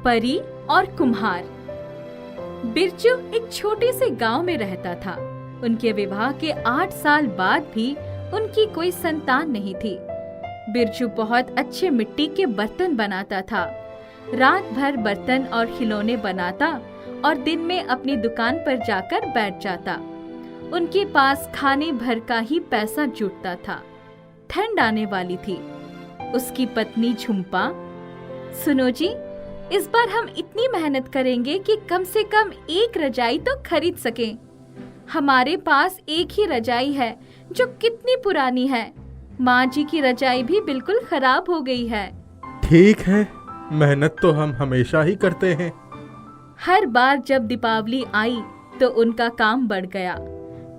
परी और कुम्हार। बिरजू एक छोटे से गांव में रहता था। उनके विवाह के 8 साल बाद भी उनकी कोई संतान नहीं थी। बिरजू बहुत अच्छे मिट्टी के बर्तन बनाता था। रात भर बर्तन और खिलौने बनाता और दिन में अपनी दुकान पर जाकर बैठ जाता। उनके पास खाने भर का ही पैसा जुटता था। ठंड आने वाली थी। उसकी पत्नी झुम्पा, सुनो जी, इस बार हम इतनी मेहनत करेंगे कि कम से कम एक रजाई तो खरीद सकें। हमारे पास एक ही रजाई है जो कितनी पुरानी है। माँ जी की रजाई भी बिल्कुल खराब हो गई है। ठीक है, मेहनत तो हम हमेशा ही करते हैं। हर बार जब दीपावली आई तो उनका काम बढ़ गया।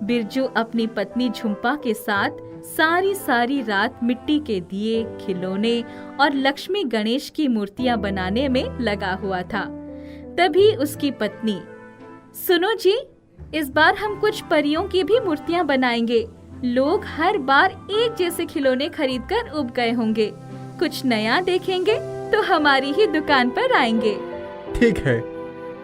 बिरजू अपनी पत्नी झुम्पा के साथ सारी रात मिट्टी के दिए, खिलौने और लक्ष्मी गणेश की मूर्तियां बनाने में लगा हुआ था। तभी उसकी पत्नी, सुनो जी, इस बार हम कुछ परियों की भी मूर्तियां बनाएंगे। लोग हर बार एक जैसे खिलौने खरीदकर उब गए होंगे। कुछ नया देखेंगे तो हमारी ही दुकान पर आएंगे। ठीक है।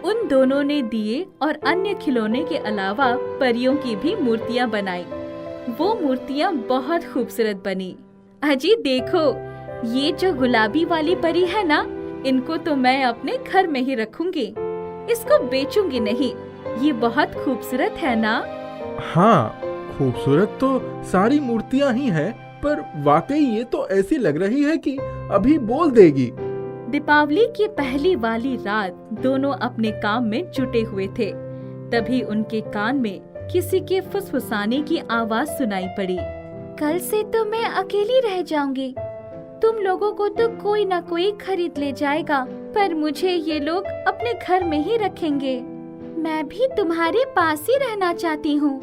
उन दोनों ने दिए और अन्य खिलौने के अलावा परियों की भी मूर्तियां बनाई। वो मूर्तियां बहुत खूबसूरत बनी। अजी देखो, ये जो गुलाबी वाली परी है ना, इनको तो मैं अपने घर में ही रखूंगी। इसको बेचूंगी नहीं। ये बहुत खूबसूरत है ना? हाँ, खूबसूरत तो सारी मूर्तियाँ ही हैं, पर वाकई ये तो ऐसी लग रही है कि अभी बोल देगी। दीपावली की पहली वाली रात दोनों अपने काम में जुटे हुए थे। तभी उनके कान में किसी के फुसफुसाने की आवाज सुनाई पड़ी। कल से तो मैं अकेली रह जाऊंगी। तुम लोगों को तो कोई ना कोई खरीद ले जाएगा, पर मुझे ये लोग अपने घर में ही रखेंगे। मैं भी तुम्हारे पास ही रहना चाहती हूँ।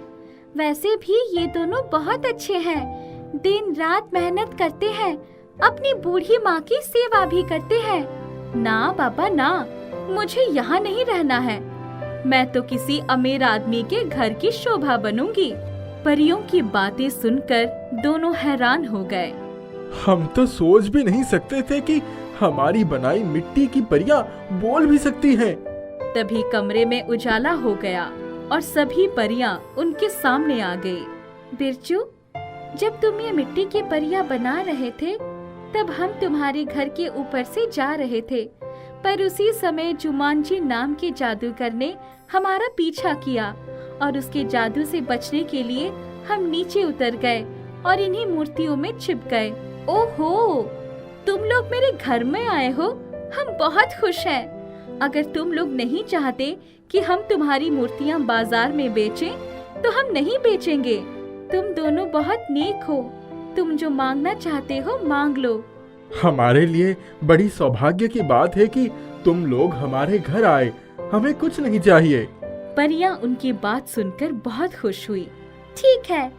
वैसे भी ये दोनों बहुत अच्छे हैं। दिन रात मेहनत करते हैं, अपनी बूढ़ी माँ की सेवा भी करते हैं। ना बाबा ना, मुझे यहाँ नहीं रहना है। मैं तो किसी अमीर आदमी के घर की शोभा बनूंगी। परियों की बातें सुनकर दोनों हैरान हो गए। हम तो सोच भी नहीं सकते थे कि हमारी बनाई मिट्टी की परियां बोल भी सकती हैं। तभी कमरे में उजाला हो गया और सभी परियां उनके सामने आ गई। बिरजू, जब तुम ये मिट्टी की परियां बना रहे थे, तब हम तुम्हारे घर के ऊपर से जा रहे थे, पर उसी समय जुमानजी नाम के जादूगर ने हमारा पीछा किया और उसके जादू से बचने के लिए हम नीचे उतर गए और इन्हीं मूर्तियों में छिप गए। ओहो, तुम लोग मेरे घर में आए हो, हम बहुत खुश हैं। अगर तुम लोग नहीं चाहते कि हम तुम्हारी मूर्तियाँ बाजार में बेचें, तो हम नहीं बेचेंगे। तुम दोनों बहुत नेक हो। तुम जो मांगना चाहते हो मांग लो। हमारे लिए बड़ी सौभाग्य की बात है कि तुम लोग हमारे घर आए। हमें कुछ नहीं चाहिए। परियां उनकी बात सुनकर बहुत खुश हुई। ठीक है,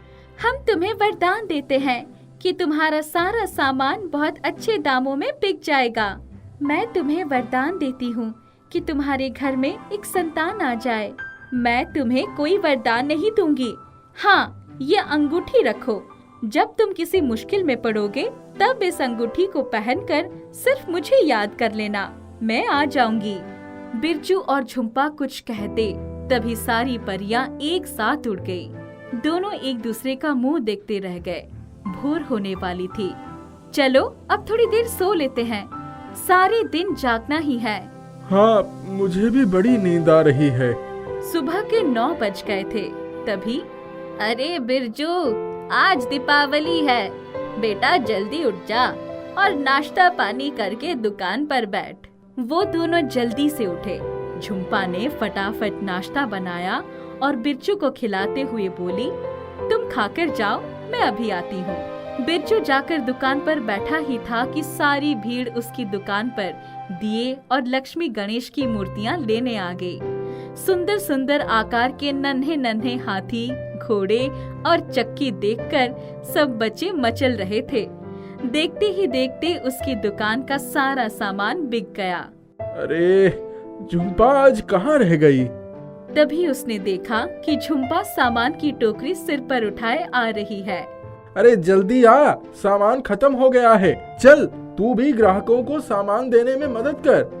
हम तुम्हें वरदान देते हैं कि तुम्हारा सारा सामान बहुत अच्छे दामों में बिक जाएगा। मैं तुम्हें वरदान देती हूँ कि तुम्हारे घर में एक संतान आ जाए। मैं तुम्हें कोई वरदान नहीं दूंगी। हाँ, ये अंगूठी रखो। जब तुम किसी मुश्किल में पड़ोगे, तब इस अंगूठी को पहनकर सिर्फ मुझे याद कर लेना। मैं आ जाऊंगी। बिरजू और झुम्पा कुछ कहते, तभी सारी परियां एक साथ उड़ गई। दोनों एक दूसरे का मुंह देखते रह गए। भोर होने वाली थी। चलो अब थोड़ी देर सो लेते हैं। सारे दिन जागना ही है। हाँ, मुझे भी बड़ी नींद आ रही है। सुबह के 9 बज गए थे। तभी, अरे बिरजू, आज दीपावली है। बेटा जल्दी उठ जा और नाश्ता पानी करके दुकान पर बैठ। वो दोनों जल्दी से उठे। झुम्पा ने फटाफट नाश्ता बनाया और बिरजू को खिलाते हुए बोली, तुम खाकर जाओ, मैं अभी आती हूँ। बिरजू जाकर दुकान पर बैठा ही था कि सारी भीड़ उसकी दुकान पर दिए और लक्ष्मी गणेश की मूर्तियाँ लेने आ गई। सुंदर सुंदर आकार के नन्हे नन्हे हाथी, घोड़े और चक्की देखकर सब बच्चे मचल रहे थे। देखते ही देखते उसकी दुकान का सारा सामान बिक गया। अरे, झुम्पा आज कहाँ रह गई? तभी उसने देखा कि झुम्पा सामान की टोकरी सिर पर उठाए आ रही है। अरे जल्दी आ, सामान खत्म हो गया है। चल, तू भी ग्राहकों को सामान देने में मदद कर।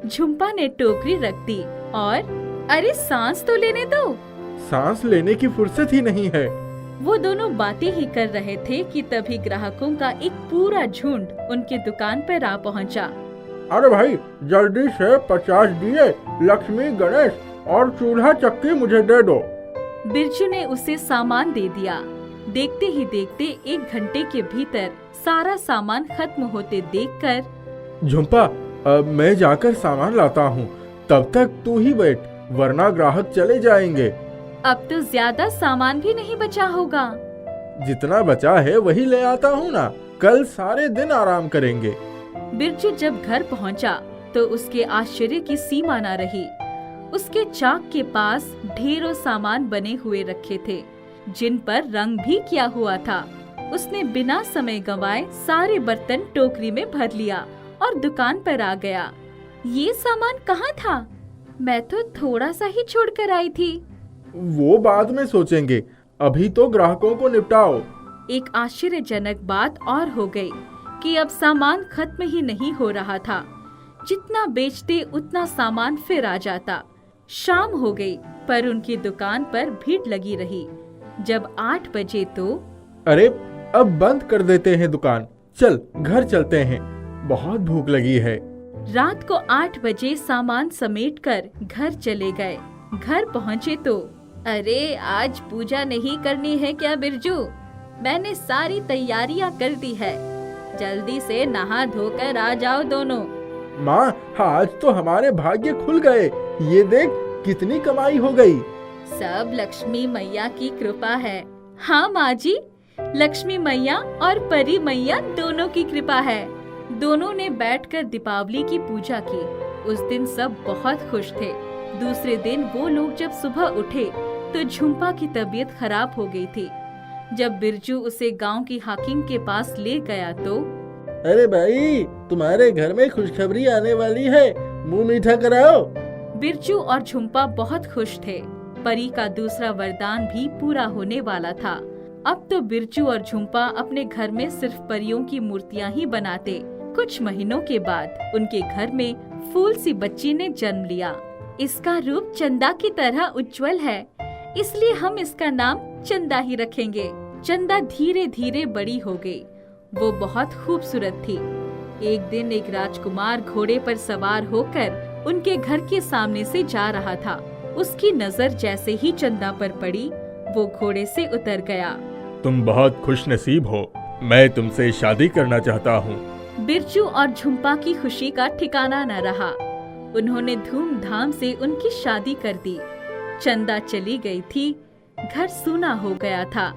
झुम्पा ने टोकरी रख दी और अरे सांस तो लेने दो। सांस लेने की फुर्सत ही नहीं है। वो दोनों बातें ही कर रहे थे कि तभी ग्राहकों का एक पूरा झुंड उनकी दुकान पर आ पहुंचा। अरे भाई, जल्दी से 50 दिए, लक्ष्मी, गणेश और चूल्हा चक्की मुझे दे दो। बिरजू ने उसे सामान दे दिया। देखते ही देखते 1 घंटे के भीतर सारा सामान खत्म होते देखकर झुम्पा, मैं जाकर सामान लाता हूँ, तब तक तू ही बैठ, वरना ग्राहक चले जाएंगे। अब तो ज्यादा सामान भी नहीं बचा होगा। जितना बचा है वही ले आता हूँ ना, कल सारे दिन आराम करेंगे। बिरजू जब घर पहुंचा तो उसके आश्चर्य की सीमा न रही। उसके चाक के पास ढेरों सामान बने हुए रखे थे, जिन पर रंग भी किया हुआ था। उसने बिना समय गंवाए सारे बर्तन टोकरी में भर लिया और दुकान पर आ गया। ये सामान कहाँ था? मैं तो थोड़ा सा ही छोड़ कर आई थी। वो बाद में सोचेंगे, अभी तो ग्राहकों को निपटाओ। एक आश्चर्यजनक बात और हो गई कि अब सामान खत्म ही नहीं हो रहा था। जितना बेचते उतना सामान फिर आ जाता। शाम हो गई पर उनकी दुकान पर भीड़ लगी रही। जब 8 बजे तो अरे, अब बंद कर देते हैं दुकान, चल घर चलते हैं, बहुत भूख लगी है। रात को 8 बजे सामान समेटकर घर चले गए। घर पहुँचे तो अरे, आज पूजा नहीं करनी है क्या बिरजू? मैंने सारी तैयारियां कर दी है, जल्दी से नहा धोकर आ जाओ दोनों। माँ, आज तो हमारे भाग्य खुल गए, ये देख कितनी कमाई हो गई। सब लक्ष्मी मैया की कृपा है। हाँ माँ जी, लक्ष्मी मैया और परी मैया दोनों की कृपा है। दोनों ने बैठकर दीपावली की पूजा की। उस दिन सब बहुत खुश थे। दूसरे दिन वो लोग जब सुबह उठे तो झुम्पा की तबीयत खराब हो गई थी। जब बिरजू उसे गांव की हाकिम के पास ले गया तो अरे भाई, तुम्हारे घर में खुशखबरी आने वाली है, मुंह मीठा कराओ। बिरजू और झुम्पा बहुत खुश थे। परी का दूसरा वरदान भी पूरा होने वाला था। अब तो बिरजू और झुम्पा अपने घर में सिर्फ परियों की मूर्तियां ही बनाते। कुछ महीनों के बाद उनके घर में फूल सी बच्ची ने जन्म लिया। इसका रूप चंदा की तरह उज्जवल है, इसलिए हम इसका नाम चंदा ही रखेंगे। चंदा धीरे धीरे बड़ी हो गई। वो बहुत खूबसूरत थी। एक दिन एक राजकुमार घोड़े पर सवार होकर उनके घर के सामने से जा रहा था। उसकी नजर जैसे ही चंदा पर पड़ी, वो घोड़े से उतर गया। तुम बहुत खुशनसीब हो, मैं तुमसे शादी करना चाहता हूँ। बिरजू और झुम्पा की खुशी का ठिकाना न रहा। उन्होंने धूमधाम से उनकी शादी कर दी। चंदा चली गई थी, घर सूना हो गया था।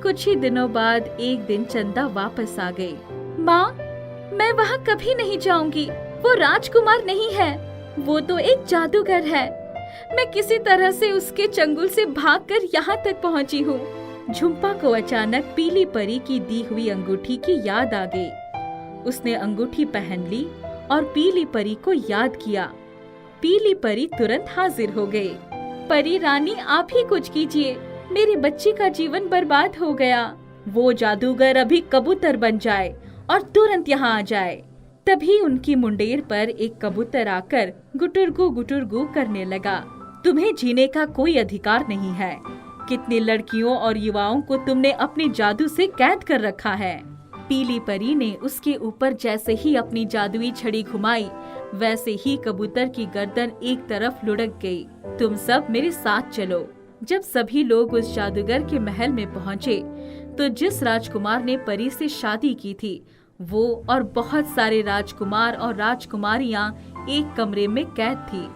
कुछ ही दिनों बाद एक दिन चंदा वापस आ गई। माँ, मैं वहाँ कभी नहीं जाऊंगी। वो राजकुमार नहीं है, वो तो एक जादूगर है। मैं किसी तरह से उसके चंगुल से भागकर यहाँ तक पहुँची हूँ। झुम्पा को अचानक पीली परी की दी हुई अंगूठी की याद आ गई। उसने अंगूठी पहन ली और पीली परी को याद किया। पीली परी तुरंत हाजिर हो गई। परी रानी, आप ही कुछ कीजिए, मेरी बच्ची का जीवन बर्बाद हो गया। वो जादूगर अभी कबूतर बन जाए और तुरंत यहाँ आ जाए। तभी उनकी मुंडेर पर एक कबूतर आकर गुटुरगू करने लगा। तुम्हें जीने का कोई अधिकार नहीं है। कितनी लड़कियों और युवाओं को तुमने अपने जादू से कैद कर रखा है। पीली परी ने उसके ऊपर जैसे ही अपनी जादुई छड़ी घुमाई, वैसे ही कबूतर की गर्दन एक तरफ लुढ़क गई। तुम सब मेरे साथ चलो। जब सभी लोग उस जादूगर के महल में पहुँचे तो जिस राजकुमार ने परी से शादी की थी, वो और बहुत सारे राजकुमार और राजकुमारियां एक कमरे में कैद थी।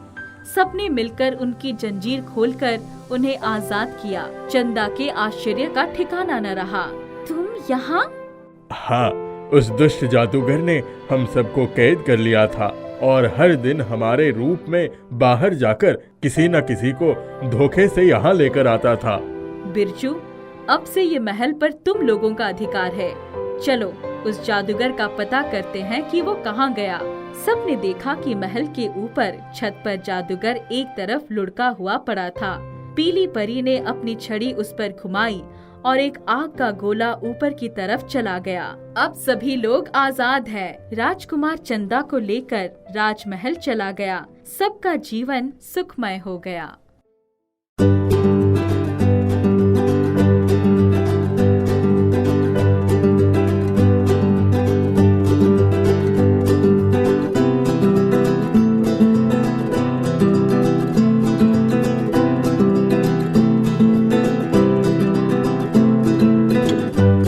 सबने मिलकर उनकी जंजीर खोलकर उन्हें आजाद किया। चंदा के आश्चर्य का ठिकाना न रहा। तुम यहाँ? हाँ, उस दुष्ट जादूगर ने हम सबको कैद कर लिया था और हर दिन हमारे रूप में बाहर जाकर किसी न किसी को धोखे से यहाँ लेकर आता था। बिरजू, अब से ये महल पर तुम लोगों का अधिकार है। चलो उस जादूगर का पता करते हैं कि वो कहाँ गया। सबने देखा कि महल के ऊपर छत पर जादूगर एक तरफ लुढ़का हुआ पड़ा था। पीली परी ने अपनी छड़ी उस पर घुमाई और एक आग का गोला ऊपर की तरफ चला गया। अब सभी लोग आजाद हैं। राजकुमार चंदा को लेकर राजमहल चला गया। सबका जीवन सुखमय हो गया।